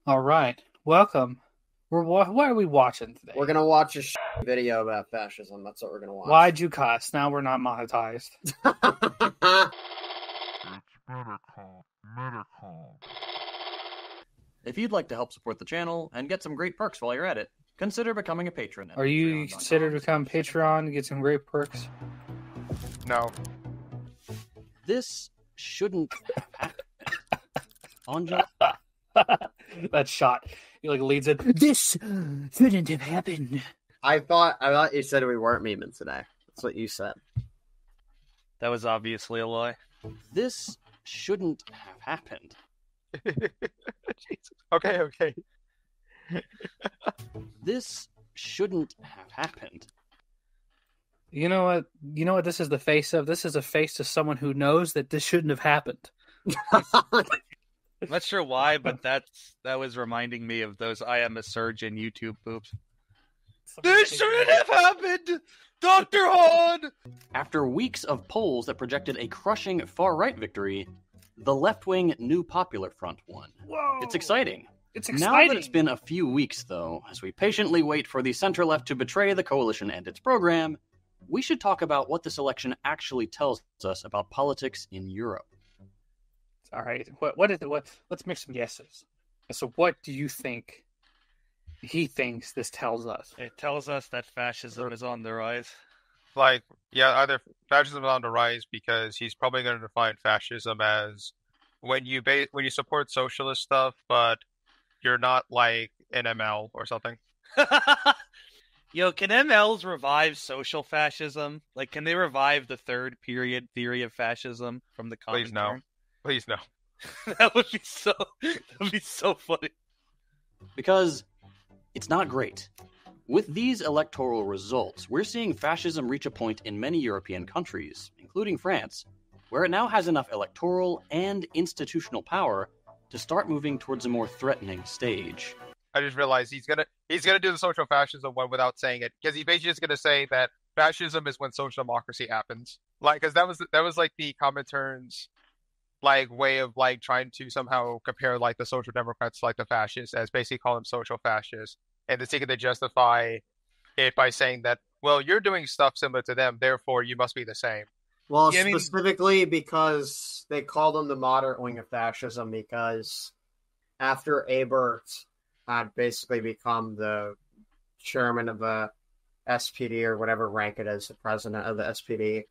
All right, welcome. What are we watching today? We're gonna watch a video about fascism. That's what we're gonna watch. Why'd you cuss? Now we're not monetized. If you'd like to help support the channel and get some great perks while you're at it, consider becoming a patron. Are you considered to become Patreon and get some great perks? No. This shouldn't happen. Anja? That shot. He leads it. This shouldn't have happened. I thought you said we weren't memeing today. That's what you said. That was obviously a lie. This shouldn't have happened. Jesus. Okay. This shouldn't have happened. You know what? You know what this is the face of? This is a face to someone who knows that this shouldn't have happened. I'm not sure why, but that was reminding me of those I am a surgeon YouTube poops. This shouldn't have happened! Dr. Hahn! After weeks of polls that projected a crushing far-right victory, the left-wing New Popular Front won. Whoa! It's exciting. It's Now exciting. that it's been a few weeks, though, as we patiently wait for the center-left to betray the coalition and its program, we should talk about what this election actually tells us about politics in Europe. All right. What is it? Let's make some guesses. So, what do you think he thinks this tells us? It tells us that fascism is on the rise. Either fascism is on the rise because he's probably going to define fascism as when you support socialist stuff, but you're not like an ML or something. Yo, can MLs revive social fascism? Like, can they revive the third period theory of fascism from the Please no. Please no. That would be so funny. Because it's not great. With these electoral results, we're seeing fascism reach a point in many European countries, including France, where it now has enough electoral and institutional power to start moving towards a more threatening stage. I just realized he's gonna do the social fascism one without saying it, because he's basically just gonna say that fascism is when social democracy happens. Because that was like the Comintern's way of trying to somehow compare the social democrats to the fascists, as basically call them social fascists, and they're seeking to justify it by saying that, well, you're doing stuff similar to them, therefore you must be the same. Well, specifically because they called him the moderate wing of fascism, because after Ebert had basically become the chairman of the SPD, or whatever rank it is, the president of the SPD,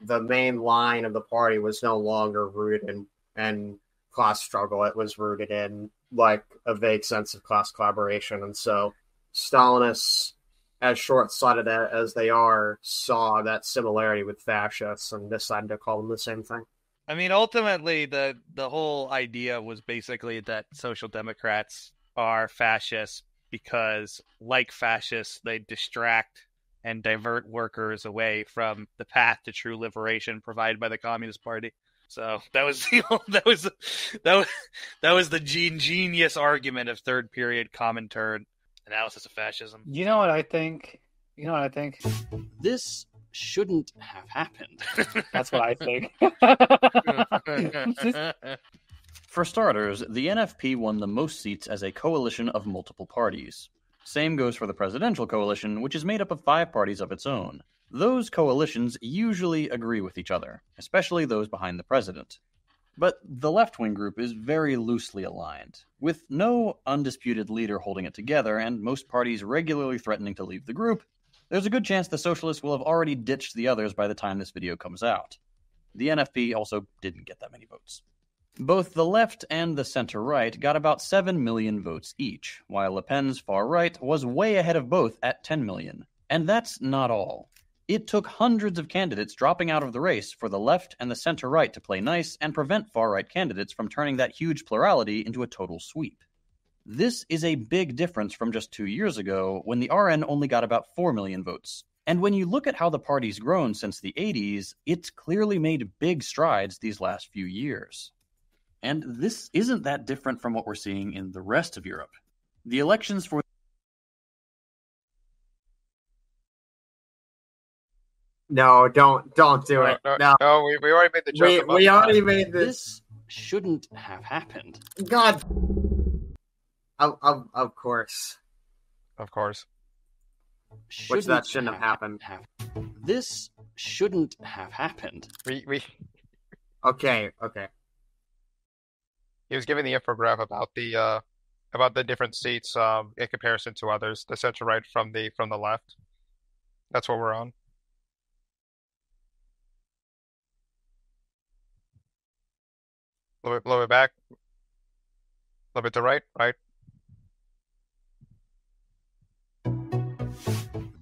the main line of the party was no longer rooted in class struggle. It was rooted in a vague sense of class collaboration. And so Stalinists, as short-sighted as they are, saw that similarity with fascists and decided to call them the same thing. I mean, ultimately, the whole idea was basically that social democrats are fascists because, like fascists, they distract and divert workers away from the path to true liberation provided by the Communist Party. So that was the genius argument of third period Comintern analysis of fascism. You know what I think? This shouldn't have happened. That's what I think. For starters, the NFP won the most seats as a coalition of multiple parties. Same goes for the presidential coalition, which is made up of 5 parties of its own. Those coalitions usually agree with each other, especially those behind the president. But the left-wing group is very loosely aligned, with no undisputed leader holding it together and most parties regularly threatening to leave the group. There's a good chance the socialists will have already ditched the others by the time this video comes out. The NFP also didn't get that many votes. Both the left and the center-right got about 7 million votes each, while Le Pen's far-right was way ahead of both at 10 million. And that's not all. It took hundreds of candidates dropping out of the race for the left and the center-right to play nice and prevent far-right candidates from turning that huge plurality into a total sweep. This is a big difference from just 2 years ago, when the RN only got about 4 million votes. And when you look at how the party's grown since the 80s, it's clearly made big strides these last few years. And this isn't that different from what we're seeing in the rest of Europe. The elections for... No, don't do it. No, we already made the joke. We already made this. This shouldn't have happened. God. Of course. Of course. Which that shouldn't have happened. This shouldn't have happened. We Okay. He was giving the infographic about the different seats in comparison to others, the center right from the left. That's what we're on. A little bit back. A little bit to right.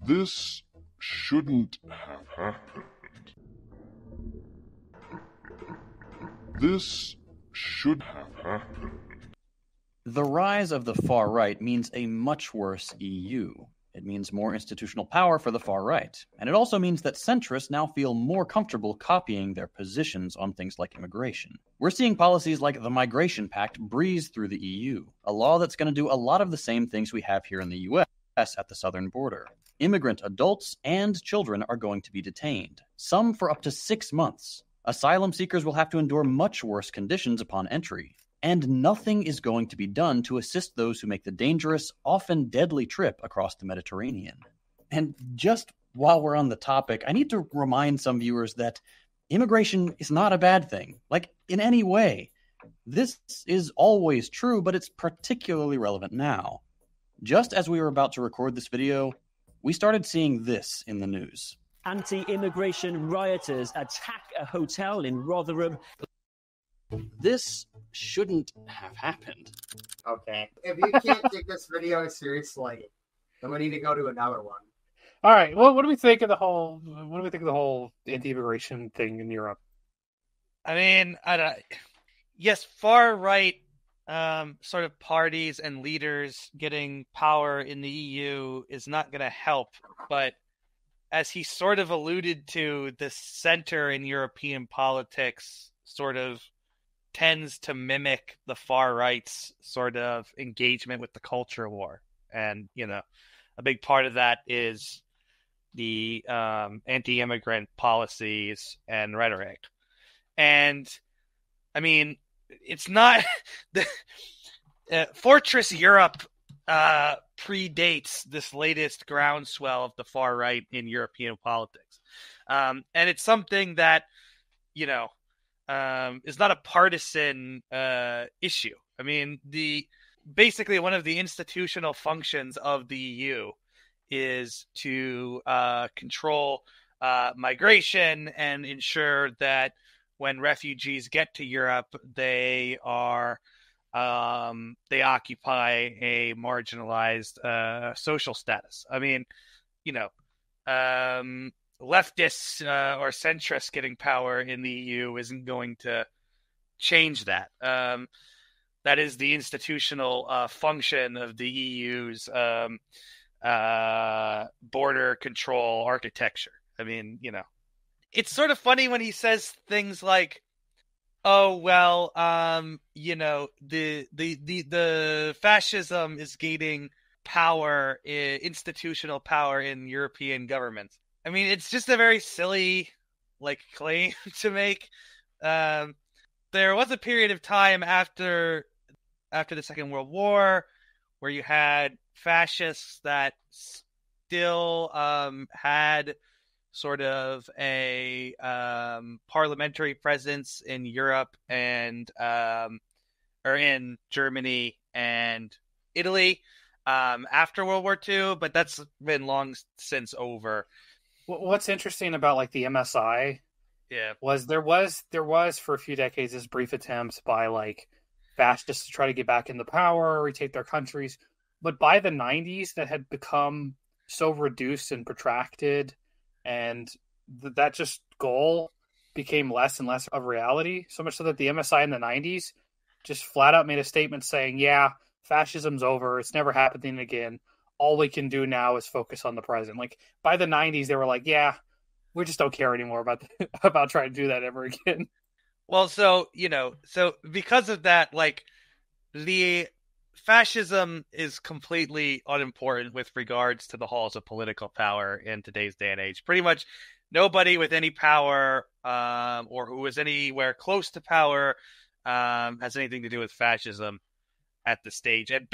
This shouldn't have happened. This should have happened. The rise of the far right means a much worse EU. It means more institutional power for the far right. And it also means that centrists now feel more comfortable copying their positions on things like immigration. We're seeing policies like the Migration Pact breeze through the EU, a law that's going to do a lot of the same things we have here in the US at the southern border. Immigrant adults and children are going to be detained, some for up to 6 months. Asylum seekers will have to endure much worse conditions upon entry. And nothing is going to be done to assist those who make the dangerous, often deadly trip across the Mediterranean. And just while we're on the topic, I need to remind some viewers that immigration is not a bad thing, like in any way. This is always true, but it's particularly relevant now. Just as we were about to record this video, we started seeing this in the news. Anti-immigration rioters attack a hotel in Rotherham. This shouldn't have happened. Okay. If you can't take this video seriously, then we need to go to another one. All right. Well, what do we think of the whole anti-immigration thing in Europe? I mean, yes, far right sort of parties and leaders getting power in the EU is not going to help. But as he sort of alluded to, the center in European politics sort of tends to mimic the far right's sort of engagement with the culture war. And, a big part of that is the anti-immigrant policies and rhetoric. And, I mean, it's not... Fortress Europe predates this latest groundswell of the far right in European politics. And it's something that, is not a partisan issue. I mean, basically one of the institutional functions of the EU is to control migration and ensure that when refugees get to Europe, they occupy a marginalized social status. I mean, leftists or centrists getting power in the EU isn't going to change that. That is the institutional function of the EU's border control architecture. I mean, it's sort of funny when he says things like, "Oh well, the fascism is gaining power, institutional power in European governments." I mean, it's just a very silly, claim to make. There was a period of time after the Second World War where you had fascists that still had sort of a parliamentary presence in Europe and or in Germany and Italy after World War II, but that's been long since over. What's interesting about the MSI, was there was for a few decades this brief attempts by fascists to try to get back into power, retake their countries, but by the 90s that had become so reduced and protracted, and that just goal became less and less of reality. So much so that the MSI in the 90s just flat out made a statement saying, "Yeah, fascism's over. It's never happening again. All we can do now is focus on the present." By the 90s, they were like, "Yeah, we just don't care anymore about trying to do that ever again." Well, so because of that, the fascism is completely unimportant with regards to the halls of political power in today's day and age. Pretty much nobody with any power or who is anywhere close to power has anything to do with fascism at the stage. At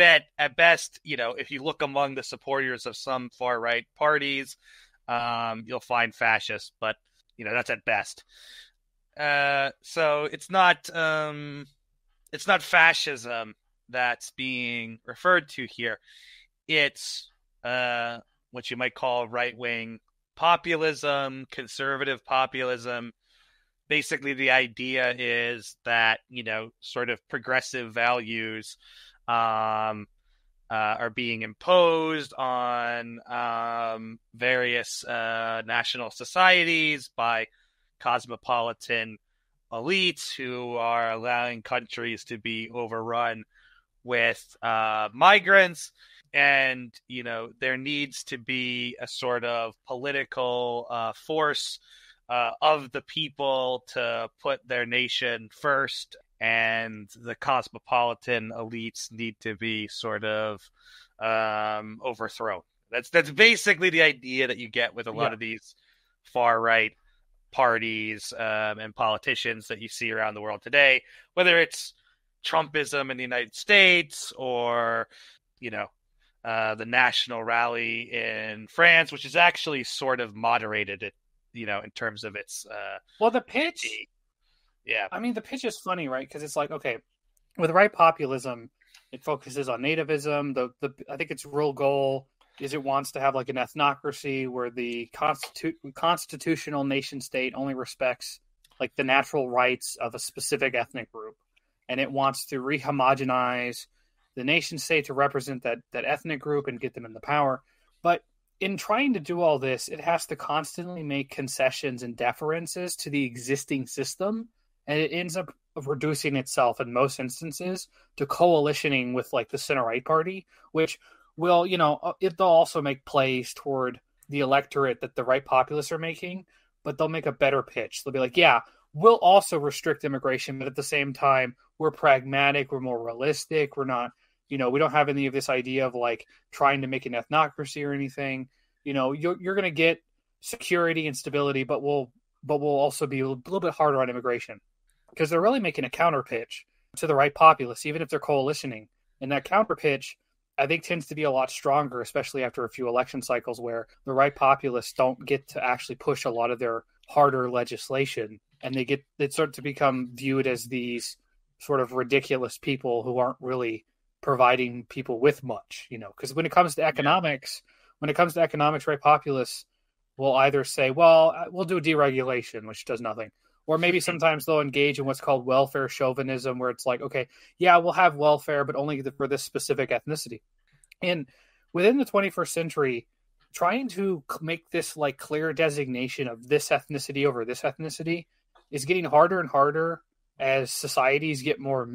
best, if you look among the supporters of some far right parties, you'll find fascists, but that's at best. So it's not fascism that's being referred to here. It's what you might call right-wing populism, conservative populism. Basically, the idea is that, sort of progressive values are being imposed on various national societies by cosmopolitan elites who are allowing countries to be overrun with migrants. And, there needs to be a sort of political force of the people to put their nation first, and the cosmopolitan elites need to be sort of overthrown. That's basically the idea that you get with a lot of these far right parties and politicians that you see around the world today, whether it's Trumpism in the United States or, the National Rally in France, which is actually sort of moderated it, in terms of its the pitch. Yeah. I mean, the pitch is funny, right? Because it's like, okay, with right populism, it focuses on nativism. I think its real goal is it wants to have like an ethnocracy where the constitutional nation state only respects like the natural rights of a specific ethnic group. And it wants to rehomogenize the nation state to represent that ethnic group and get them in the power. But in trying to do all this, it has to constantly make concessions and deferences to the existing system. And it ends up reducing itself in most instances to coalitioning with like the center-right party, which will, they'll also make plays toward the electorate that the right populists are making, but they'll make a better pitch. They'll be like, yeah, we'll also restrict immigration, but at the same time, we're pragmatic, we're more realistic, we're not, we don't have any of this idea of like trying to make an ethnocracy or anything. You're going to get security and stability, but we'll also be a little bit harder on immigration, because they're really making a counter pitch to the right populists, even if they're coalitioning. And that counter pitch, I think, tends to be a lot stronger, especially after a few election cycles where the right populists don't get to actually push a lot of their harder legislation, and they start to become viewed as these sort of ridiculous people who aren't really providing people with much, because when it comes to economics, right populists will either say, well, we'll do deregulation, which does nothing. Or maybe sometimes they'll engage in what's called welfare chauvinism, where it's like, okay, yeah, we'll have welfare, but only for this specific ethnicity. And within the 21st century, trying to make this like clear designation of this ethnicity over this ethnicity is getting harder and harder as societies get more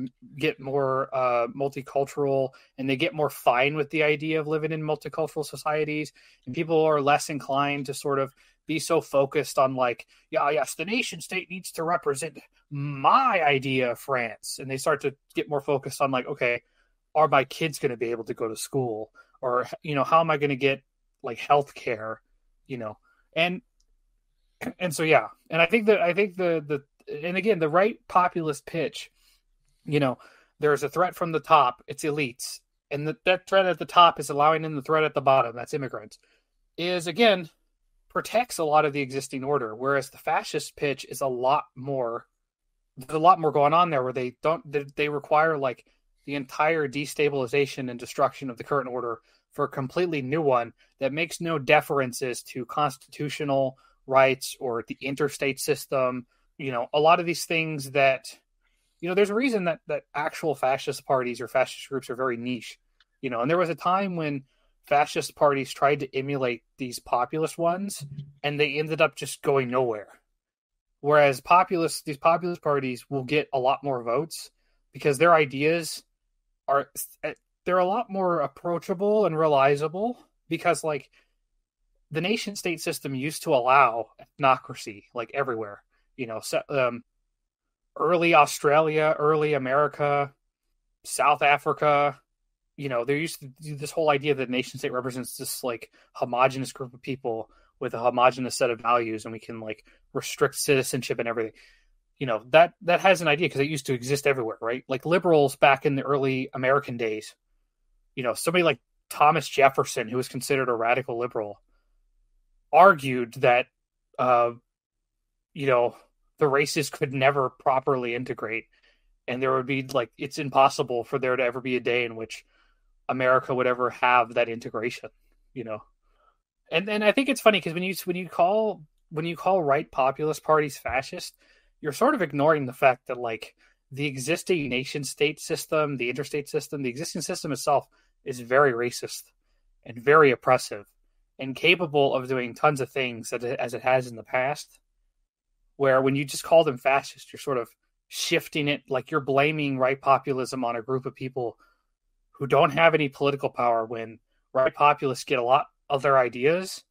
multicultural, and they get more fine with the idea of living in multicultural societies, and people are less inclined to sort of be so focused on like, yes, the nation state needs to represent my idea of France, and they start to get more focused on like, okay, are my kids going to be able to go to school, or how am I going to get like health care, and so and I think the and again, the right populist pitch, there's a threat from the top, it's elites. And that threat at the top is allowing in the threat at the bottom, that's immigrants, is again, protects a lot of the existing order. Whereas the fascist pitch is there's a lot more going on there, where they require like the entire destabilization and destruction of the current order for a completely new one that makes no deferences to constitutional rights or the interstate system. A lot of these things that, there's a reason that actual fascist parties or fascist groups are very niche, and there was a time when fascist parties tried to emulate these populist ones, and they ended up just going nowhere. Whereas these populist parties will get a lot more votes because their ideas they're a lot more approachable and realizable, because like the nation state system used to allow ethnocracy like everywhere. Early Australia, early America, South Africa, there used to do this whole idea that nation state represents this like homogenous group of people with a homogenous set of values, and we can like restrict citizenship and everything. that has an idea because it used to exist everywhere, right? Like liberals back in the early American days, somebody like Thomas Jefferson, who was considered a radical liberal, argued that, the races could never properly integrate, and there would be it's impossible for there to ever be a day in which America would ever have that integration, And I think it's funny because when you call right populist parties fascist, you're sort of ignoring the fact that the existing nation state system, the interstate system, the existing system itself is very racist and very oppressive and capable of doing tons of things as it has in the past. Where when you just call them fascist, you're sort of shifting it, like you're blaming right populism on a group of people who don't have any political power, when right populists get a lot of their ideas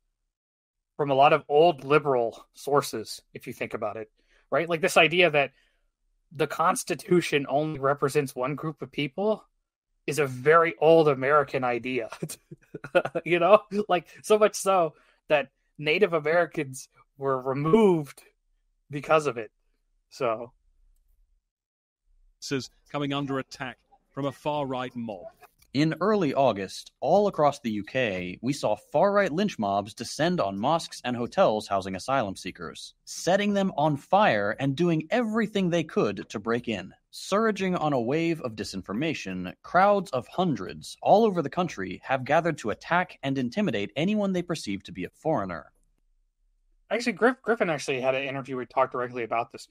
from a lot of old liberal sources, if you think about it, right? Like this idea that the Constitution only represents one group of people is a very old American idea, so much so that Native Americans were removed because of it. So this is coming under attack from a far-right mob. In early August, all across the UK, we saw far-right lynch mobs descend on mosques and hotels housing asylum seekers, setting them on fire and doing everything they could to break in. Surging on a wave of disinformation, crowds of hundreds all over the country have gathered to attack and intimidate anyone they perceive to be a foreigner. Actually, Griffin actually had an interview where he talked directly about this.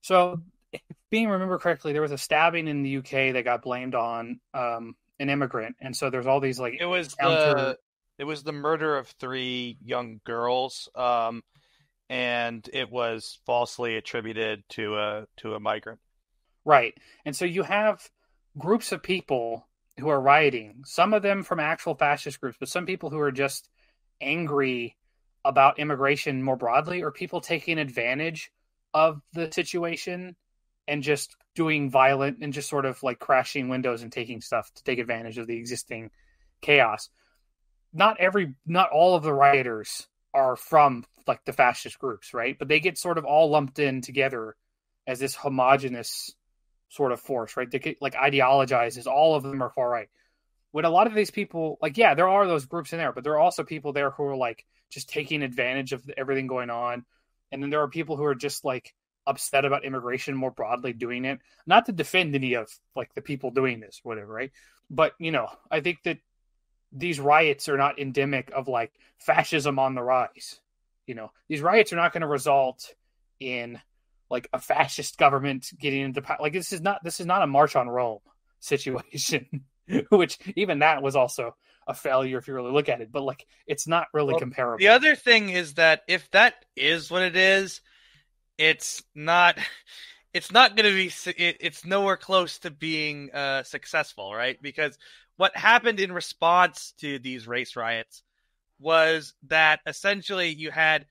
So, if being remember correctly, there was a stabbing in the UK that got blamed on an immigrant, and so there's all these It was the murder of 3 young girls, and it was falsely attributed to a migrant. Right, and so you have groups of people who are rioting. Some of them from actual fascist groups, but some people who are just angry about immigration more broadly, or people taking advantage of the situation and just doing violent and just sort of crashing windows and taking stuff to take advantage of the existing chaos. Not all of the rioters are from the fascist groups, right? But they get sort of all lumped in together as this homogenous sort of force, right? They get ideologized as all of them are far right. When a lot of these people, there are those groups in there, but there are also people there who are just taking advantage of everything going on. And then there are people who are just upset about immigration more broadly doing it. Not to defend any of the people doing this, whatever, right? But, I think that these riots are not endemic of fascism on the rise. These riots are not going to result in a fascist government getting into power. This is not a March on Rome situation, which even that was also a failure if you really look at it, but it's not really comparable. The other thing is that if that is what it is, it's not going to be, it's nowhere close to being successful, right? Because what happened in response to these race riots was that essentially you had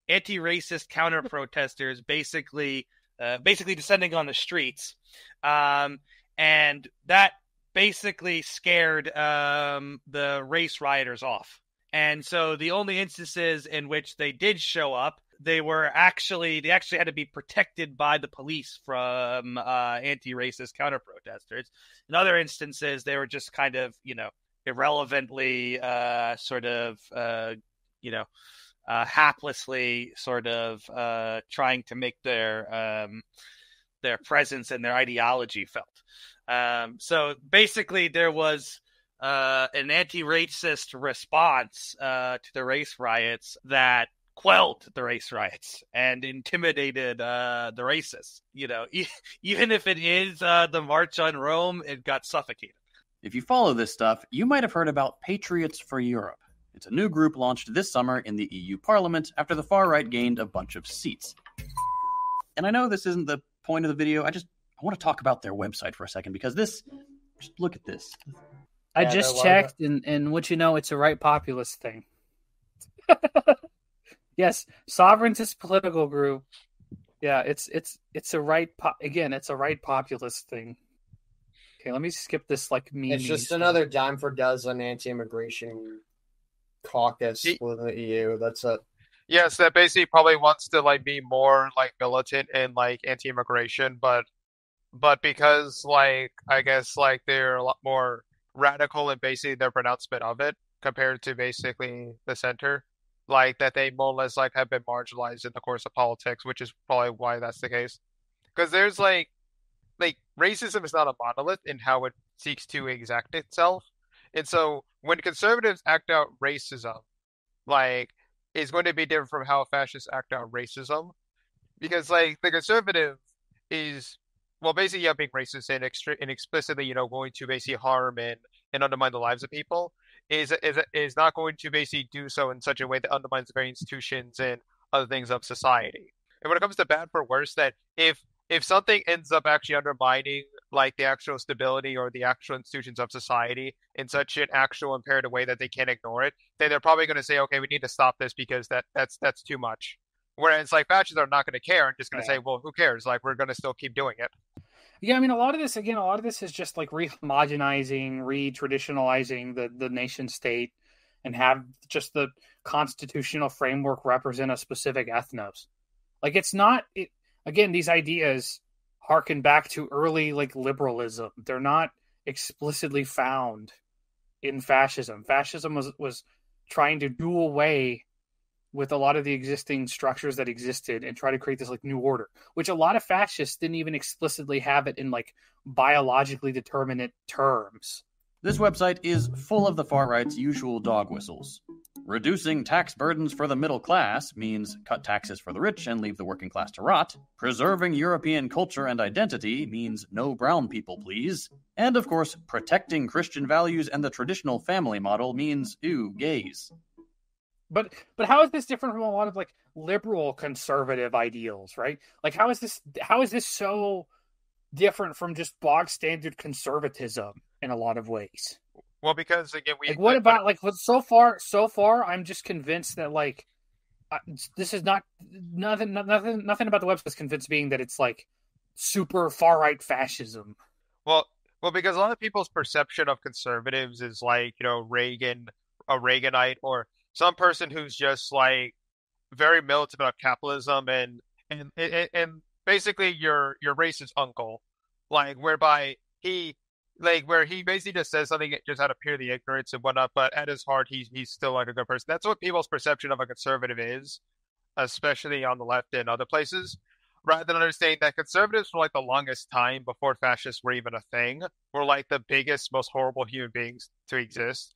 anti-racist counter-protesters basically descending on the streets, and that basically scared the race rioters off. And so the only instances in which they did show up, they actually had to be protected by the police from anti-racist counter-protesters. In other instances, they were just kind of, irrelevantly haplessly sort of trying to make their presence and their ideology felt. So basically there was an anti-racist response to the race riots that quelled the race riots and intimidated the racists. Even if it is the March on Rome, it got suffocated. If you follow this stuff, you might have heard about Patriots for Europe. It's a new group launched this summer in the EU Parliament after the far right gained a bunch of seats. And I know this isn't the point of the video. I want to talk about their website for a second, because just look at this. I just checked, and what it's a right populist thing. Yes, sovereigntist political group. Yeah, it's a right it's a right populist thing. Okay, let me skip this meme. It's just another dime for dozen anti-immigration caucus within the EU. That's it. Yes, that basically probably wants to like be more like militant and like anti-immigration, but because like I guess like they're a lot more radical in basically their pronouncement of it compared to basically the center, like that they more or less like have been marginalized in the course of politics, which is probably why that's the case. Because there's like racism is not a monolith in how it seeks to exact itself. And so when conservatives act out racism, like is going to be different from how fascists act out racism. Because like the conservative is well basically yeah being racist and and explicitly, going to basically harm and undermine the lives of people is not going to basically do so in such a way that undermines the very institutions and other things of society. And when it comes to bad for worse, that if something ends up actually undermining like the actual stability or the actual institutions of society in such an actual imperative way that they can't ignore it, then they're probably going to say, okay, we need to stop this because that's too much. Whereas like fascists are not going to care and just going to say, well, who cares? Like we're going to still keep doing it. Yeah, I mean, a lot of this is just like re-homogenizing, re-traditionalizing the nation state, and have just the constitutional framework represent a specific ethnos. Like it's not. Again, these ideas harken back to early like liberalism. They're not explicitly found in fascism. Fascism was trying to do away with a lot of the existing structures that existed and try to create this like new order, which a lot of fascists didn't even explicitly have it in like biologically determinate terms. This website is full of the far right's usual dog whistles. Reducing tax burdens for the middle class means cut taxes for the rich and leave the working class to rot. Preserving European culture and identity means no brown people, please. And of course, protecting Christian values and the traditional family model means, ew, gays. But how is this different from a lot of like liberal conservative ideals, right? Like how is this so different from just bog standard conservatism in a lot of ways? Well, because again, so far I'm just convinced that like this is nothing about the website is convinced being that it's like super far right fascism. Well, because a lot of people's perception of conservatives is like, Reagan, a Reaganite, or some person who's just like very militant about capitalism and basically your racist uncle, like whereby where he basically just says something just out of purely ignorance and whatnot, but at his heart he's still like a good person. That's what people's perception of a conservative is, especially on the left and other places. Rather than understanding that conservatives for like the longest time before fascists were even a thing were like the biggest, most horrible human beings to exist.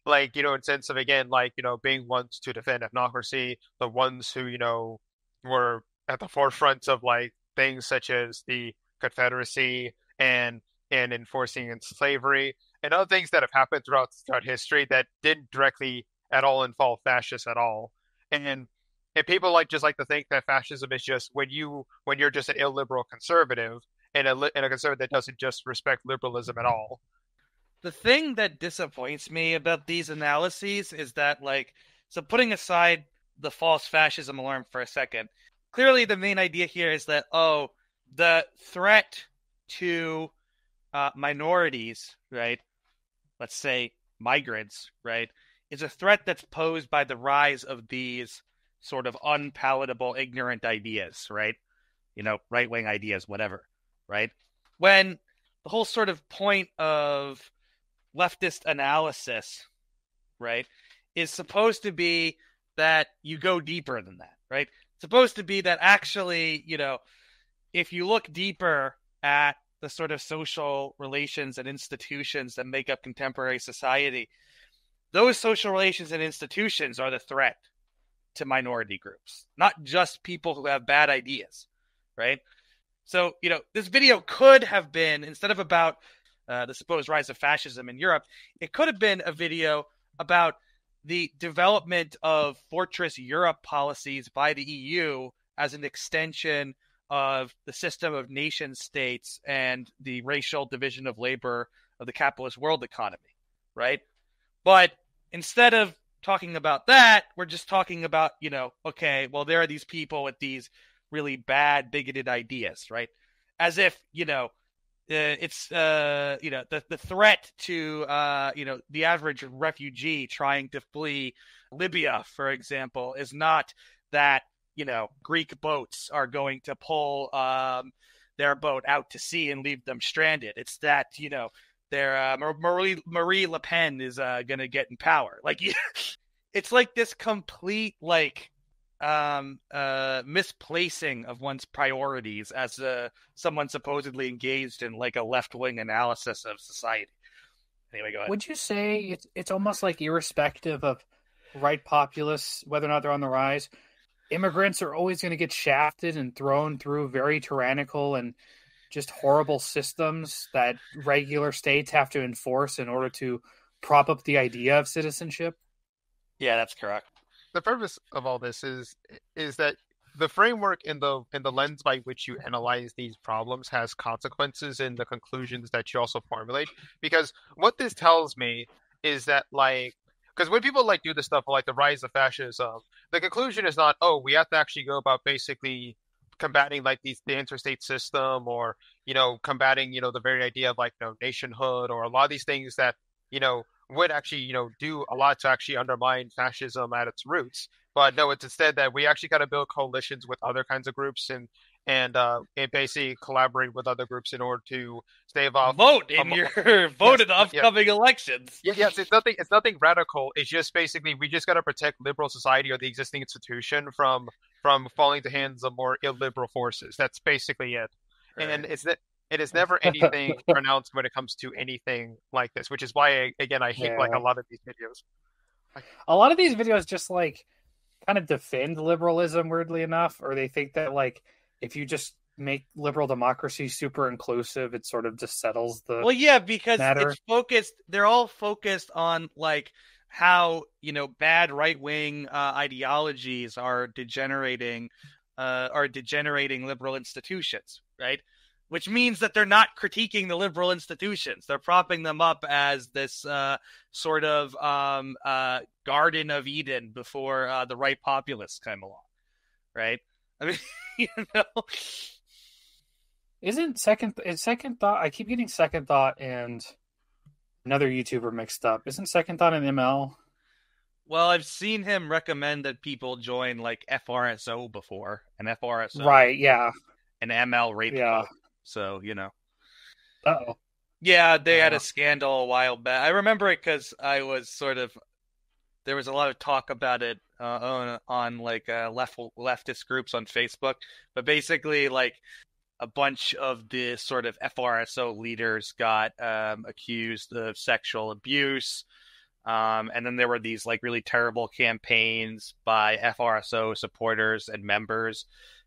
Like, in sense of, again, like, being ones to defend ethnocracy, the ones who, were at the forefront of like things such as the Confederacy and enforcing slavery and other things that have happened throughout history that didn't directly at all involve fascists at all. And people like to think that fascism is just when you're just an illiberal conservative and a conservative that doesn't just respect liberalism at all. The thing that disappoints me about these analyses is that, so putting aside the false fascism alarm for a second, clearly the main idea here is that, the threat to minorities, right, let's say migrants, right, is a threat that's posed by the rise of these sort of unpalatable, ignorant ideas, right? Right-wing ideas, whatever, right? When the whole sort of point of leftist analysis, right, is supposed to be that you go deeper than that, right? It's supposed to be that actually, if you look deeper at the sort of social relations and institutions that make up contemporary society, those social relations and institutions are the threat to minority groups, not just people who have bad ideas, right? So, this video could have been, instead of about the supposed rise of fascism in Europe, it could have been a video about the development of Fortress Europe policies by the EU as an extension of the system of nation states and the racial division of labor of the capitalist world economy, right? But instead of talking about that, we're just talking about, okay, well, there are these people with these really bad, bigoted ideas, right? As if, it's the threat to the average refugee trying to flee Libya, for example, is not that Greek boats are going to pull their boat out to sea and leave them stranded. It's that their Marie Le Pen is going to get in power. Like it's like this complete misplacing of one's priorities as someone supposedly engaged in like a left-wing analysis of society. Anyway, go ahead. Would you say it's almost like irrespective of right populists, whether or not they're on the rise, immigrants are always going to get shafted and thrown through very tyrannical and just horrible systems that regular states have to enforce in order to prop up the idea of citizenship? Yeah, that's correct. The purpose of all this is that the framework in the lens by which you analyze these problems has consequences in the conclusions that you also formulate. Because what this tells me is that because when people do this stuff like the rise of fascism, the conclusion is not, oh, we have to actually go about basically combating the interstate system, or combating the very idea of nationhood, or a lot of these things that would actually do a lot to actually undermine fascism at its roots. But no, it's instead that we actually got to build coalitions with other kinds of groups and basically collaborate with other groups in order to stave off vote in the upcoming elections. Yes, it's nothing radical. It's just basically we just got to protect liberal society or the existing institution from falling to hands of more illiberal forces. That's basically it. Right. And it is never anything pronounced when it comes to anything like this, which is why I hate a lot of these videos. A lot of these videos just kind of defend liberalism, weirdly enough, or they think that if you just make liberal democracy super inclusive, it sort of just settles the because matter. It's focused. They're all focused on how bad right wing ideologies are degenerating liberal institutions, right? Which means that they're not critiquing the liberal institutions. They're propping them up as this sort of Garden of Eden before the right populists come along, right? I mean, Isn't Second Thought? I keep getting Second Thought and another YouTuber mixed up. Isn't Second Thought an ML? Well, I've seen him recommend that people join FRSO before, and FRSO, right? Yeah, an ML rape. Yeah. Code. So Uh-oh. Yeah, they had a scandal a while back. I remember it because I was there was a lot of talk about it on leftist groups on Facebook. But basically, a bunch of the sort of FRSO leaders got accused of sexual abuse. And then there were these really terrible campaigns by FRSO supporters and members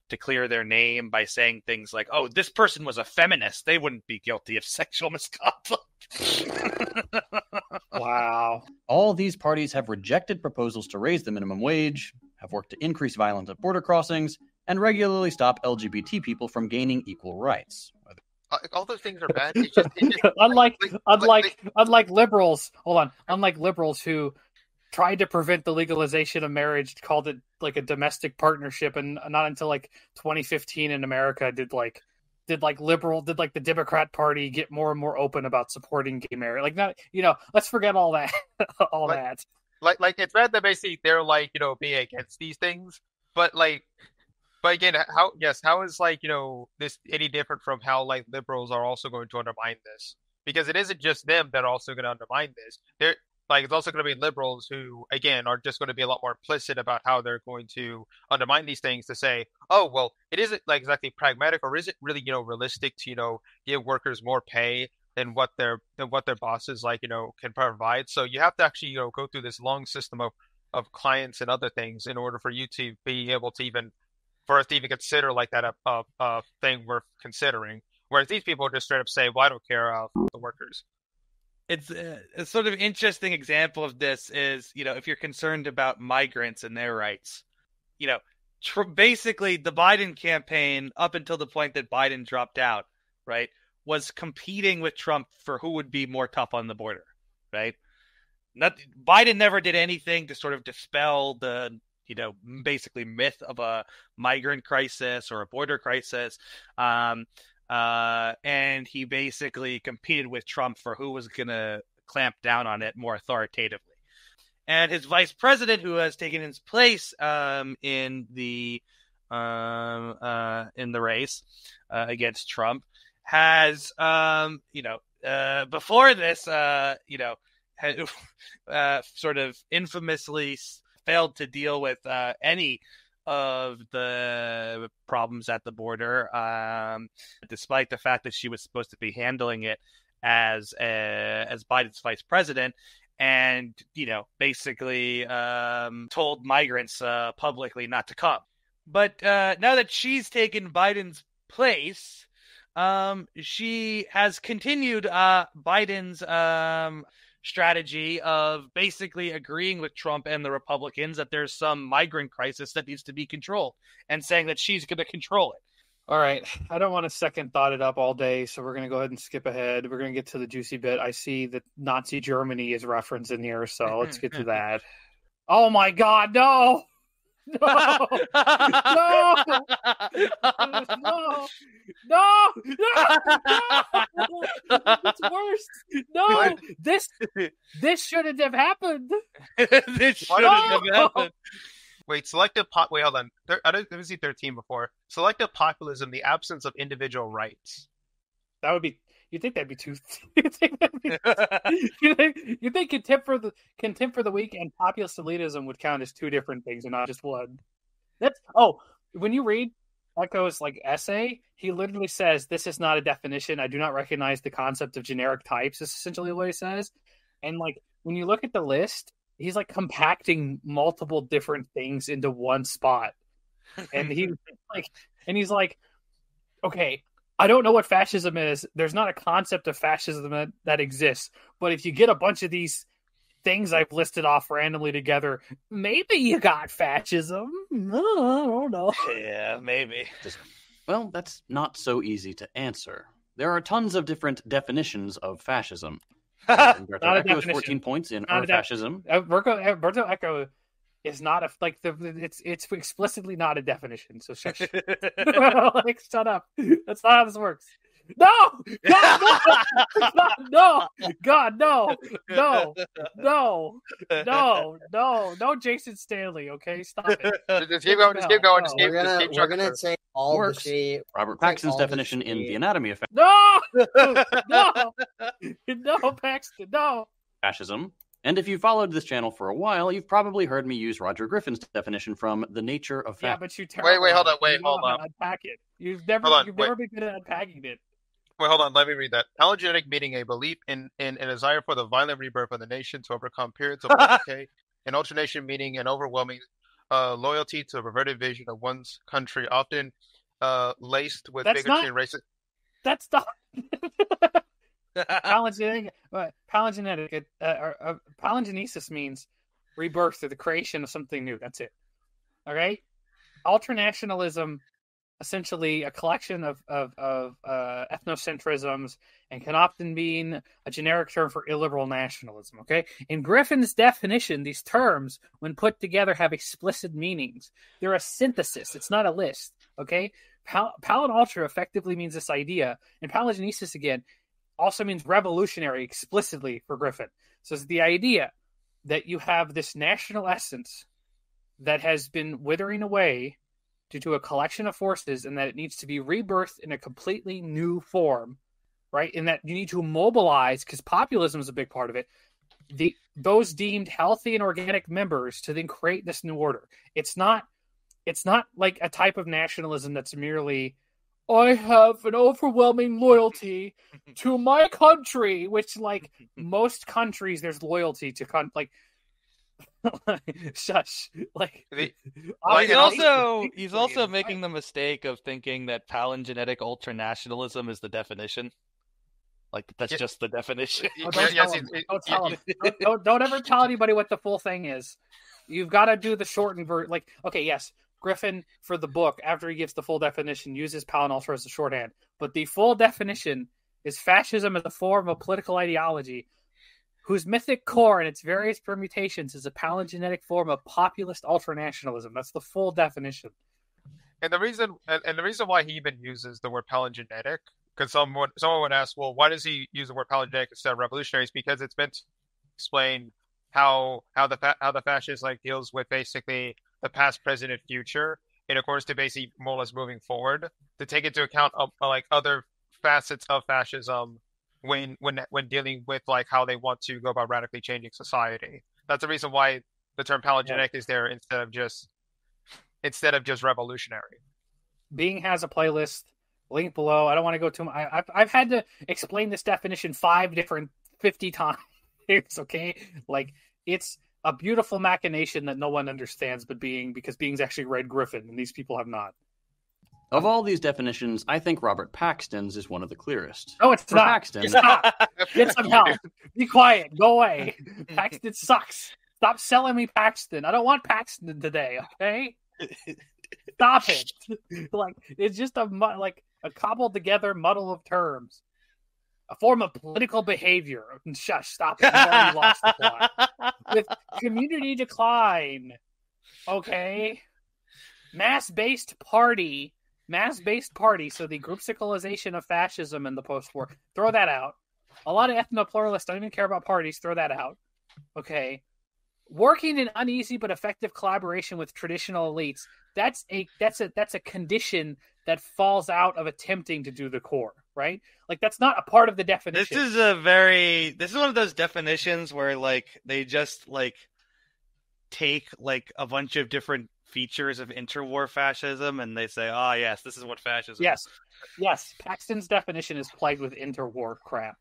to clear their name by saying things like, oh, this person was a feminist. They wouldn't be guilty of sexual misconduct. Wow. All these parties have rejected proposals to raise the minimum wage, have worked to increase violence at border crossings, and regularly stop LGBT people from gaining equal rights. All those things are bad. Unlike liberals, unlike liberals who tried to prevent the legalization of marriage, called it a domestic partnership, and not until 2015 in America did the Democrat Party get more and more open about supporting gay marriage. Let's forget all that. That. It's bad that basically they're being against these things, but again, how is this any different from how liberals are also going to undermine this? Because it isn't just them that are also going to undermine this. It's also going to be liberals who, again, are just going to be a lot more implicit about how they're going to undermine these things to say, oh, well, it isn't exactly pragmatic, or is it really, realistic to, give workers more pay than what their bosses can provide. So you have to actually, go through this long system of clients and other things in order for you to be able to for us to even consider that a thing worth considering. Whereas these people just straight up say, well, I don't care about the workers. It's a sort of interesting example of this is, if you're concerned about migrants and their rights, basically the Biden campaign, up until the point that Biden dropped out, right, was competing with Trump for who would be more tough on the border, right? Biden never did anything to sort of dispel the, basically myth of a migrant crisis or a border crisis. and he basically competed with Trump for who was going to clamp down on it more authoritatively. And his vice president, who has taken his place in the race against Trump, has before this had, sort of infamously failed to deal with any of the problems at the border, despite the fact that she was supposed to be handling it as Biden's vice president, and basically told migrants publicly not to come. But now that she's taken Biden's place, she has continued Biden's strategy of basically agreeing with Trump and the Republicans that there's some migrant crisis that needs to be controlled, and saying that she's going to control it. All right. I don't want to second thought it up all day, so we're going to go ahead and skip ahead. We're going to get to the juicy bit. I see that Nazi Germany is referenced in here, so let's get to that. Oh my God, no! No! No! No! It's worse. No! This shouldn't have happened. This shouldn't have happened. Wait, wait, hold on. Let me see 13 before. Selective populism, the absence of individual rights. That would be. You think that'd be too? You think contempt for the weak and populist elitism would count as two different things and not just one? When you read Echo's essay, he literally says, "This is not a definition. I do not recognize the concept of generic types." Is essentially what he says. And when you look at the list, he's compacting multiple different things into one spot. And he's like, okay, I don't know what fascism is. There's not a concept of fascism that exists. But if you get a bunch of these things I've listed off randomly together, maybe you got fascism. I don't know. Yeah, maybe. Well, that's not so easy to answer. There are tons of different definitions of fascism. Umberto Eco is 14 points in fascism. Umberto Eco is not it's explicitly not a definition. So shush. Shut up. That's not how this works. No! God, no! No, Jason Stanley, okay? Stop it. Just keep going. We're gonna say all the shit. Robert Paxton's definition in The Anatomy of No, Paxton, no. Fascism. And if you followed this channel for a while, you've probably heard me use Roger Griffin's definition from The Nature of Fascism. Yeah, but you hold on. Unpack it. You've never been good at unpacking it. Wait, hold on. Let me read that. Palingenetic meaning a belief in a desire for the violent rebirth of the nation to overcome periods of decay. An alternation meaning an overwhelming loyalty to a perverted vision of one's country, often laced with bigotry and racism. That's not palingenetic. Palingenesis means rebirth or the creation of something new. That's it. Okay. Alternationalism, essentially a collection of ethnocentrisms, and can often mean a generic term for illiberal nationalism. Okay, in Griffin's definition, these terms, when put together, have explicit meanings. They're a synthesis. It's not a list. Okay, Palin Ultra effectively means this idea, and palingenesis again also means revolutionary explicitly for Griffin. So it's the idea that you have this national essence that has been withering away due to a collection of forces, and that it needs to be rebirthed in a completely new form, right? And that you need to mobilize, because populism is a big part of it, those deemed healthy and organic members to then create this new order. It's not like a type of nationalism that's merely, I have an overwhelming loyalty to my country, which most countries, there's loyalty to shush. He's also making the mistake of thinking that palingenetic ultranationalism is the definition. That's just the definition. Don't ever tell anybody what the full thing is. You've got to do the shortened version. Yes, Griffin for the book, after he gives the full definition, uses Palin Ultra as a shorthand. But the full definition is fascism as a form of political ideology whose mythic core and its various permutations is a palingenetic form of populist ultranationalism. That's the full definition. And the reason why he even uses the word palingenetic because someone would ask, well, why does he use the word palindromic instead of revolutionaries? Because it's meant to explain how the fascist like deals with basically the past, present, and future in accordance to basically more or less moving forward to take into account like other facets of fascism when dealing with like how they want to go about radically changing society. That's the reason why the term palindromic is there instead of just revolutionary. Bing has a playlist, link below. I don't want to go too much. I've had to explain this definition 50 times. Okay, like it's a beautiful machination that no one understands, because Bing's actually read Griffin, and these people have not. Of all these definitions, I think Robert Paxton's is one of the clearest. Oh, it's not. Paxton, It's not. Get some help. Be quiet. Go away. Paxton sucks. Stop selling me Paxton. I don't want Paxton today. Okay. Stop it. Like it's just a cobbled together muddle of terms. A form of political behavior. Shush, stop it. You've already lost the plot. With community decline. Okay. Mass-based party, so the groupsicalization of fascism in the post-war. Throw that out. A lot of ethno-pluralists don't even care about parties. Throw that out. Okay. Working in uneasy but effective collaboration with traditional elites. That's a condition that falls out of attempting to do the core, right? Like that's not a part of the definition. This is one of those definitions where like they just like take like a bunch of different features of interwar fascism and they say, oh yes, this is what fascism is. Yes. Paxton's definition is plagued with interwar crap.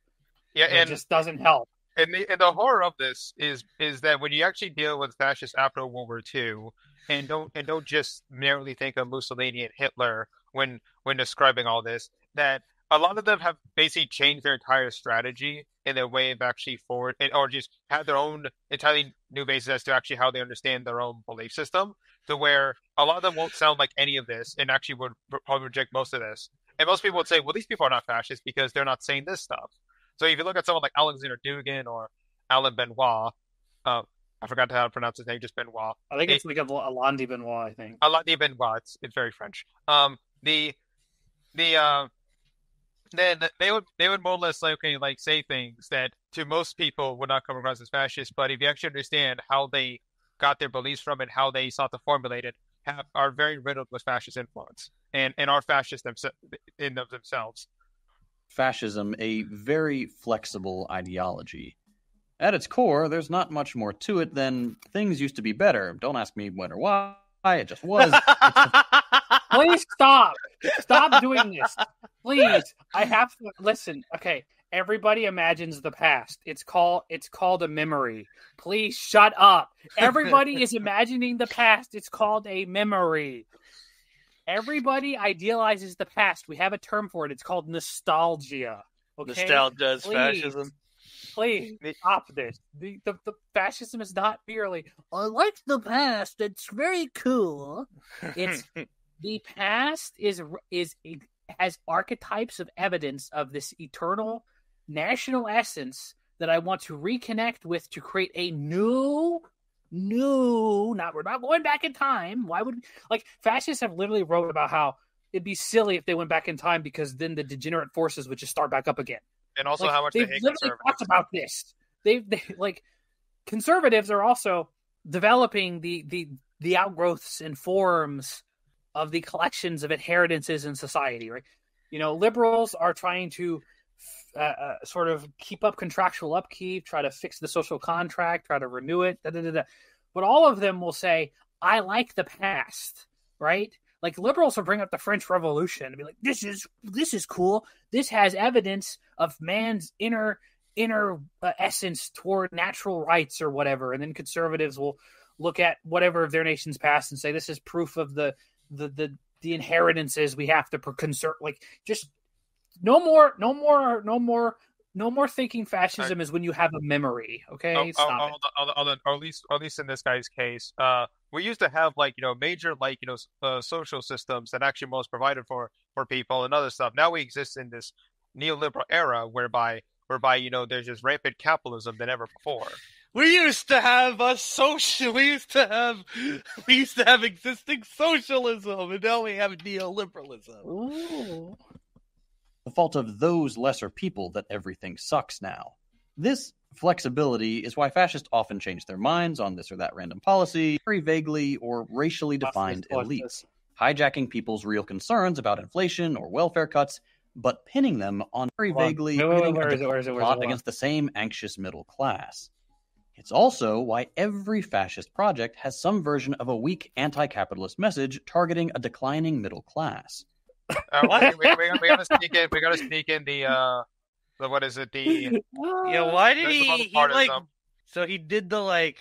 Yeah, and it just doesn't help. And the horror of this is that when you actually deal with fascists after World War II, and don't just merely think of Mussolini and Hitler when describing all this, that a lot of them have basically changed their entire strategy in their way of actually forward, or just have their own entirely new basis as to actually how they understand their own belief system, to where a lot of them won't sound like any of this and actually would probably reject most of this. And most people would say, well, these people are not fascists because they're not saying this stuff. So if you look at someone like Alexander Dugin or Alain Benoit, I forgot how to pronounce his name, just Benoit. I think it's like Alain de Benoit, I think. Alain de Benoit, it's very French. Then they would more or less like say things that to most people would not come across as fascist, but if you actually understand how they got their beliefs from and how they sought to formulate it, are very riddled with fascist influence and are fascist in themselves. Fascism, a very flexible ideology. At its core, there's not much more to it than things used to be better. Don't ask me when or why, it just was. Please stop. Stop doing this. Please. I have to listen. Okay. Everybody imagines the past. It's called a memory. Please shut up. Everybody is imagining the past. It's called a memory. Everybody idealizes the past. We have a term for it. It's called nostalgia. Okay? Nostalgia is fascism. Please stop this. The fascism is not merely, I like the past. It's very cool. It's the past has archetypes of evidence of this eternal national essence that I want to reconnect with to create a we're not going back in time. Why would fascists have literally wrote about how it'd be silly if they went back in time because then the degenerate forces would just start back up again. And also how much they hate conservatives. Talked about this. They conservatives are also developing the outgrowths and forms of the collections of inheritances in society, right? Liberals are trying to sort of keep up contractual upkeep, try to fix the social contract, try to renew it, But all of them will say, I like the past, right? Like liberals will bring up the French Revolution and be like, this is cool. This has evidence of man's inner essence toward natural rights or whatever. And then conservatives will look at whatever of their nation's past and say, this is proof of the inheritances we have to conserve. Like just no more thinking fascism is when you have a memory. Okay. Stop it. Or at least in this guy's case, we used to have major social systems that actually most provided for people and other stuff. Now we exist in this neoliberal era whereby there's just rampant capitalism than ever before. We used to have we used to have existing socialism, and now we have neoliberalism. Ooh. the fault of those lesser people that everything sucks now. This flexibility is why fascists often change their minds on this or that random policy, very vaguely or racially defined elites, hijacking people's real concerns about inflation or welfare cuts, but pinning them on very vaguely plot against the same anxious middle class. It's also why every fascist project has some version of a weak anti-capitalist message targeting a declining middle class. We gotta sneak in the what is it? Why did he like? So he did the like.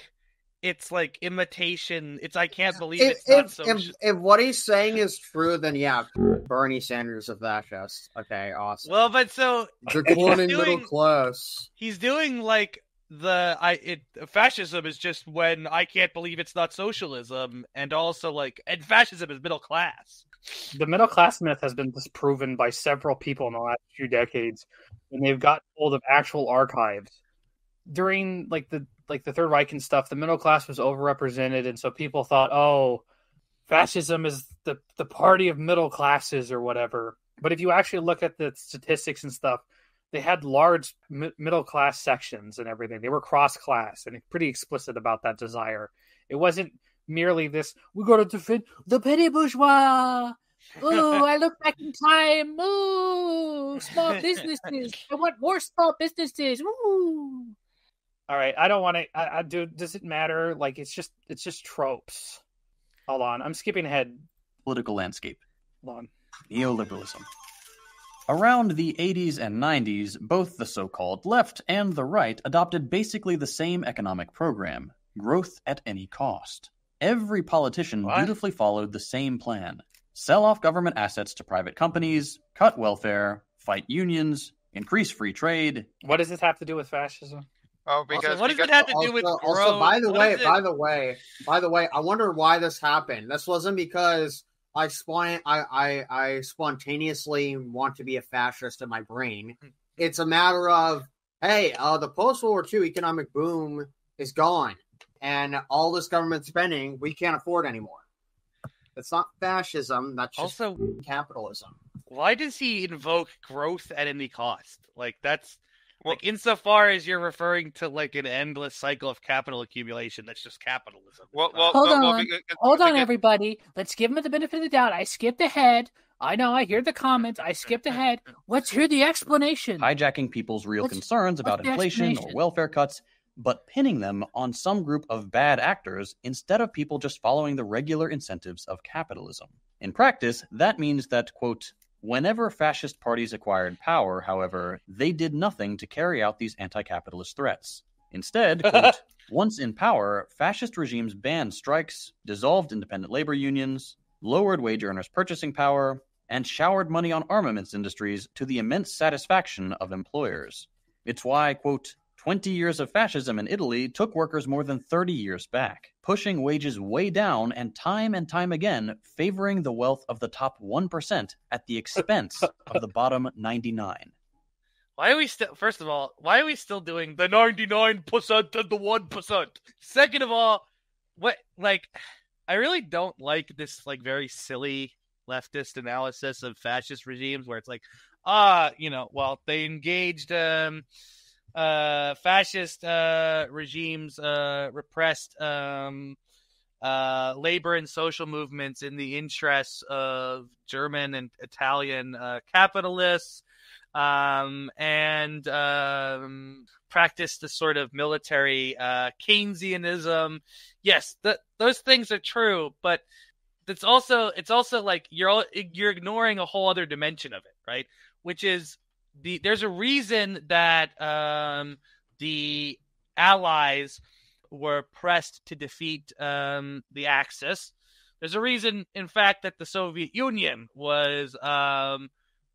It's like imitation. It's I can't believe it's not social. If what he's saying is true, then yeah, Bernie Sanders a fascist. Okay, awesome. Well, but so declining middle class. He's doing like fascism is just when I can't believe it's not socialism, and also like and fascism is middle class. The middle class myth has been disproven by several people in the last few decades, when they've got hold of actual archives. During the Third Reich and stuff, the middle class was overrepresented, and so people thought, oh, fascism is the party of middle classes or whatever. But if you actually look at the statistics and stuff, they had large middle class sections and everything. They were cross class and pretty explicit about that desire. It wasn't merely this, we got to defend the petty bourgeois. Ooh, I look back in time. Ooh, small businesses. I want more small businesses. Ooh. All right, I don't want to. Does it matter? Like, it's just tropes. Hold on, I'm skipping ahead. Political landscape. Hold on. Neoliberalism. Around the 80s and 90s, both the so-called left and the right adopted basically the same economic program: growth at any cost. Every politician beautifully followed the same plan: sell off government assets to private companies, cut welfare, fight unions, increase free trade. What does this have to do with fascism? Oh, because what does it have to do with growth? Also, by the way, I wonder why this happened. This wasn't because I spontaneously want to be a fascist in my brain. It's a matter of, hey, the post-World War II economic boom is gone, and all this government spending we can't afford anymore. It's not fascism. That's just also capitalism. Why does he invoke growth at any cost? Like that's. Like, insofar as you're referring to, like, an endless cycle of capital accumulation, that's just capitalism. Hold on, everybody. Let's give him the benefit of the doubt. I skipped ahead. I know, I hear the comments. I skipped ahead. Let's hear the explanation. Hijacking people's real concerns about inflation or welfare cuts, but pinning them on some group of bad actors instead of people just following the regular incentives of capitalism. In practice, that means that, quote, whenever fascist parties acquired power, however, they did nothing to carry out these anti-capitalist threats. Instead, quote, once in power, fascist regimes banned strikes, dissolved independent labor unions, lowered wage earners' purchasing power, and showered money on armaments industries to the immense satisfaction of employers. It's why, quote, 20 years of fascism in Italy took workers more than 30 years back, pushing wages way down and time again favoring the wealth of the top 1% at the expense of the bottom 99. Why are we still? First of all, why are we still doing the 99% and the 1%? Second of all, what? Like, I really don't like this like very silly leftist analysis of fascist regimes where it's like, well, they engaged. Fascist regimes repressed labor and social movements in the interests of German and Italian capitalists, and practiced the sort of military Keynesianism. Yes, those things are true, but it's also like you're ignoring a whole other dimension of it, right? Which is there's a reason that the Allies were pressed to defeat the Axis. There's a reason, in fact, that the Soviet Union was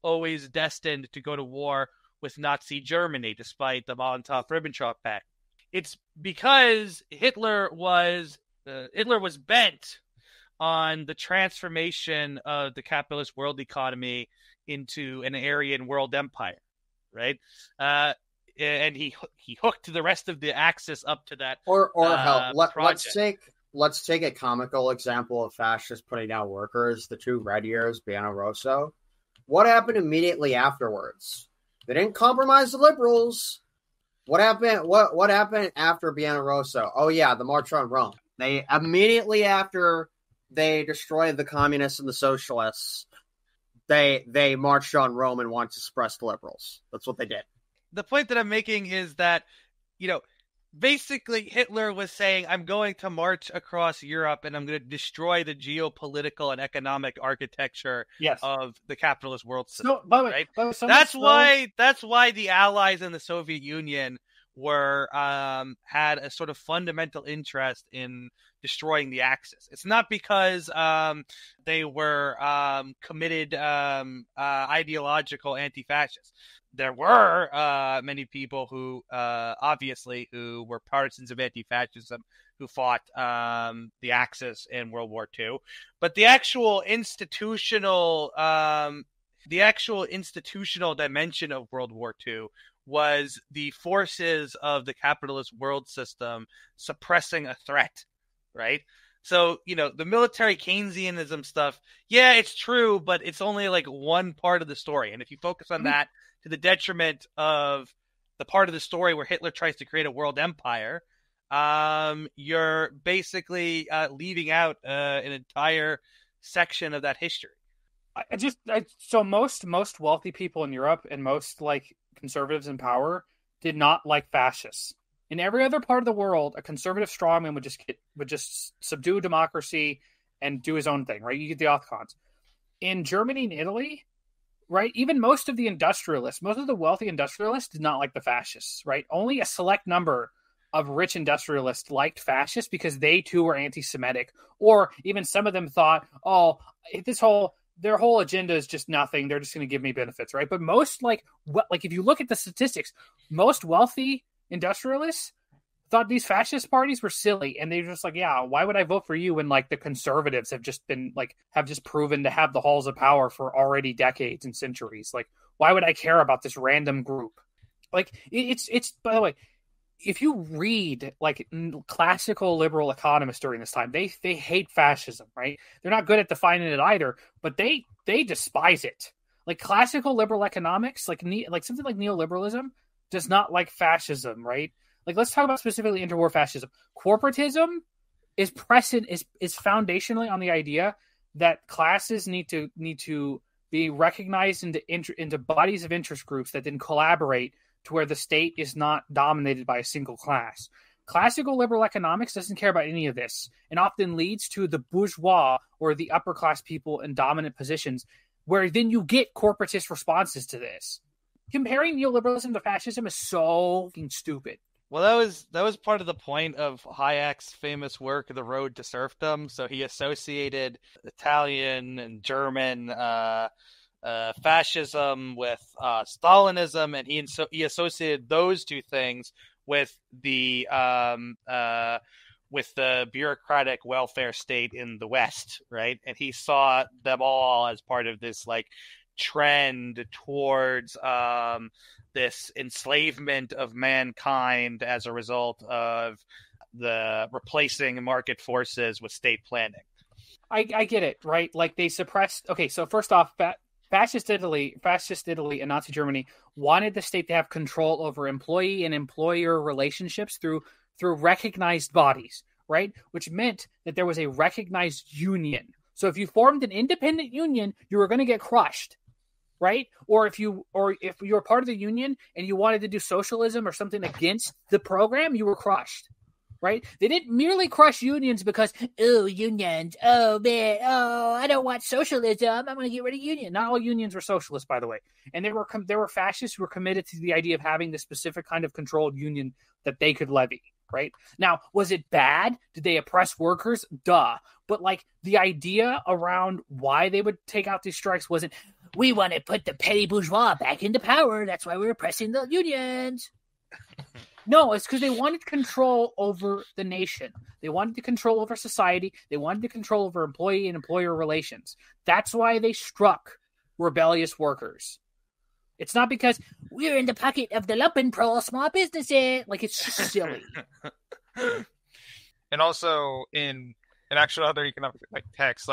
always destined to go to war with Nazi Germany, despite the Molotov-Ribbentrop Pact. It's because Hitler was bent on the transformation of the capitalist world economy into an Aryan world empire, right? And he hooked the rest of the Axis up to that. Let's take a comical example of fascists putting down workers. The two Red Years, Biano Rosso. what happened immediately afterwards? They didn't compromise the liberals. What happened? What happened after Bianarossa? Oh yeah, the March on Rome. They immediately after they destroyed the communists and the socialists, they marched on Rome and wanted to suppress the liberals. That's what they did. The point that I'm making is that, basically Hitler was saying, I'm going to march across Europe and I'm going to destroy the geopolitical and economic architecture of the capitalist world system. Right? That's why the Allies and the Soviet Union were had a sort of fundamental interest in destroying the Axis. It's not because they were committed ideological anti-fascists. There were many people who were partisans of anti-fascism who fought the Axis in World War II, but the actual institutional dimension of World War II was the forces of the capitalist world system suppressing a threat, right? So, the military Keynesianism stuff, yeah, it's true, but it's only like one part of the story. And if you focus on that to the detriment of the part of the story where Hitler tries to create a world empire, you're basically leaving out an entire section of that history. So most wealthy people in Europe and most conservatives in power did not like fascists. In every other part of the world, a conservative strongman would just subdue democracy and do his own thing, right? You get the Authcons. In Germany and Italy, right, even most of the wealthy industrialists did not like the fascists, right? Only a select number of rich industrialists liked fascists because they too were anti-Semitic, or even some of them thought, their whole agenda is just nothing. They're just going to give me benefits, right? But most, if you look at the statistics, most wealthy industrialists thought these fascist parties were silly, and they were just why would I vote for you when the conservatives have just been have just proven to have the halls of power for already decades and centuries? Why would I care about this random group? It's by the way, if you read classical liberal economists during this time, they hate fascism, right? They're not good at defining it either, but they despise it. Classical liberal economics, something like neoliberalism, does not like fascism, right? Let's talk about specifically interwar fascism. Corporatism is foundationally on the idea that classes need to be recognized into bodies of interest groups that then collaborate to where the state is not dominated by a single class. Classical liberal economics doesn't care about any of this and often leads to the bourgeois or the upper class people in dominant positions, where then you get corporatist responses to this. Comparing neoliberalism to fascism is so fucking stupid. Well, that was part of the point of Hayek's famous work, The Road to Serfdom. So he associated Italian and German fascism with Stalinism, and he associated those two things with the bureaucratic welfare state in the West, right? And he saw them all as part of this trend towards this enslavement of mankind as a result of the replacing market forces with state planning. I get it, right? They suppressed. Okay, so first off, Fascist Italy and Nazi Germany wanted the state to have control over employee and employer relationships through recognized bodies, right? Which meant that there was a recognized union. So if you formed an independent union, you were going to get crushed, right? Or if you were part of the union and you wanted to do socialism or something against the program, you were crushed. Right? They didn't merely crush unions because, unions, man, I don't want socialism, I'm going to get rid of union. Not all unions were socialists, by the way. And there were fascists who were committed to the idea of having this specific kind of controlled union that they could levy, right? Now, was it bad? Did they oppress workers? Duh. But the idea around why they would take out these strikes wasn't, we want to put the petty bourgeois back into power, that's why we're oppressing the unions. No, it's because they wanted control over the nation. They wanted to control over society. They wanted to control over employee and employer relations. That's why they struck rebellious workers. It's not because we're in the pocket of the lumpenproll small businesses. It's just silly. And also in actual other economic texts,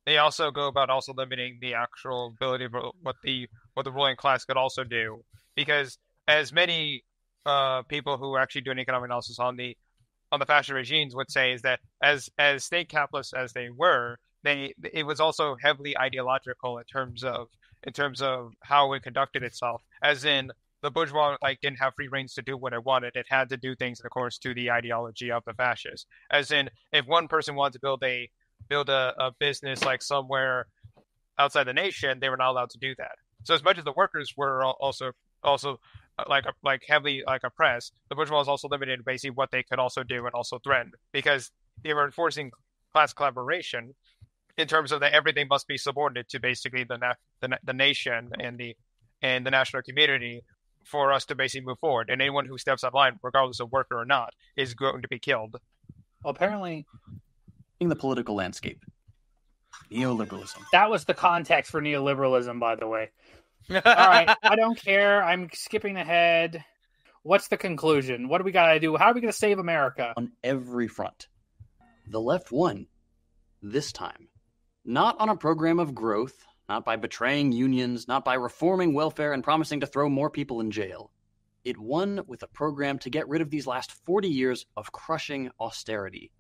they also go about also limiting the actual ability of what the ruling class could also do, because as many people who are actually doing economic analysis on the fascist regimes would say is that as state capitalist as they were, it was also heavily ideological in terms of how it conducted itself. As in, the bourgeois didn't have free reins to do what it wanted; it had to do things in accordance to the ideology of the fascists. As in, if one person wanted to build a business somewhere outside the nation, they were not allowed to do that. So as much as the workers were also heavily oppressed, the bourgeois was also limited in basically what they could also do and also threaten, because they were enforcing class collaboration in terms of that everything must be subordinate to basically the nation and the national community for us to basically move forward. And anyone who steps out of line, regardless of worker or not, is going to be killed. Well, apparently, in the political landscape, neoliberalism. That was the context for neoliberalism, by the way. All right, I don't care. I'm skipping ahead. What's the conclusion? What do we got to do? How are we going to save America? On every front. The left won. This time. Not on a program of growth, not by betraying unions, not by reforming welfare and promising to throw more people in jail. It won with a program to get rid of these last 40 years of crushing austerity.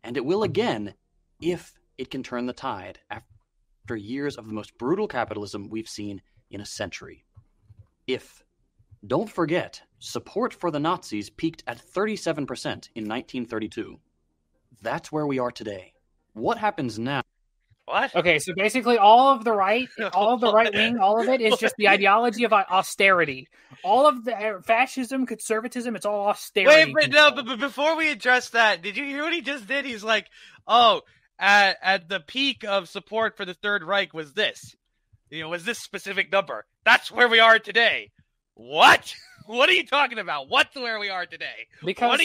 And it will again if it can turn the tide after years of the most brutal capitalism we've seen in a century. If, don't forget, support for the Nazis peaked at 37% in 1932. That's where we are today. What happens now? What? Okay, so basically all of the right wing, all of it is just the ideology of austerity. All of the fascism, conservatism, it's all austerity. Wait, but before we address that, did you hear what he just did? He's like, at the peak of support for the Third Reich was this. Was this specific number? That's where we are today. What? What are you talking about? What's where we are today? Because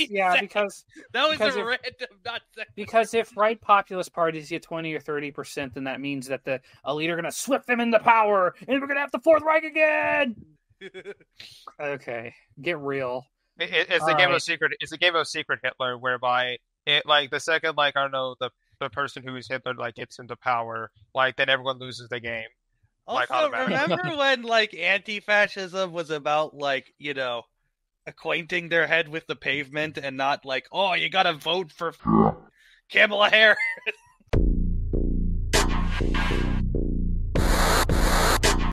that was a random nonsense. Because if right populist parties get 20 or 30%, then that means that the elite are going to slip them into power, and we're going to have the Fourth Reich again. Okay, get real. It's the game of secret. It's a game of secret Hitler, whereby the second I don't know the person who's Hitler gets into power, then everyone loses the game. Also, remember when anti-fascism was about acquainting their head with the pavement and not you gotta vote for Kamala Harris.